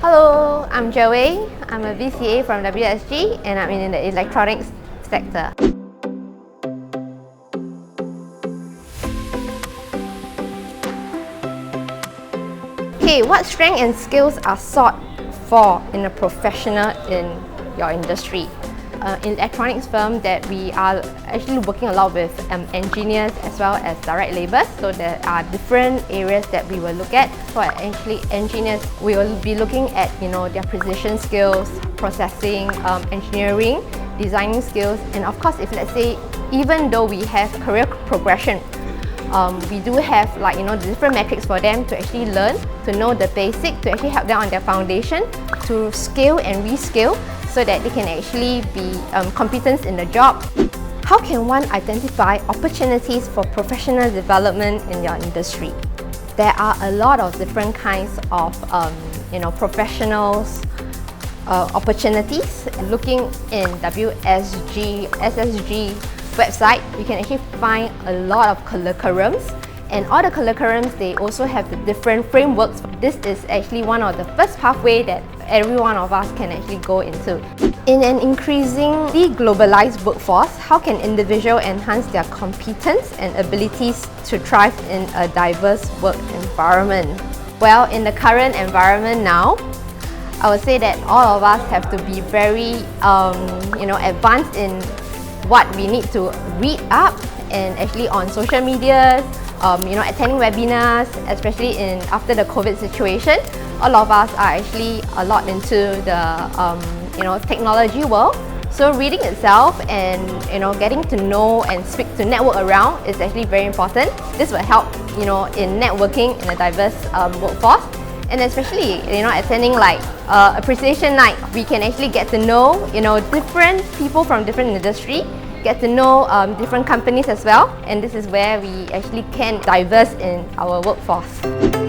Hello, I'm Jer Wei. I'm a vCA from WSG and I'm in the electronics sector. Okay, what strengths and skills are sought for in a professional in your industry? In electronics firm that we are actually working a lot with engineers as well as direct labours. So there are different areas that we will look at. So actually engineers, we will be looking at their precision skills, processing, engineering, designing skills, and of course if let's say even though we have career progression, we do have the different metrics for them to actually learn, to know the basic, to actually help them on their foundation, to scale and rescale so that they can actually be competent in the job. How can one identify opportunities for professional development in your industry? There are a lot of different kinds of professionals opportunities. Looking in SSG website, you can actually find a lot of curriculums, and all the curriculums, they also have the different frameworks. This is actually one of the first pathway that every one of us can actually go into. In an increasingly globalized workforce, how can individuals enhance their competence and abilities to thrive in a diverse work environment? Well, in the current environment now, I would say that all of us have to be very advanced in what we need to read up, and actually on social media, attending webinars, especially after the COVID situation. All of us are actually a lot into the technology world. So reading itself and getting to know and speak to network around is actually very important. This will help in networking in a diverse workforce. And especially attending appreciation night, we can actually get to know different people from different industry, get to know different companies as well, and this is where we actually can diverse in our workforce.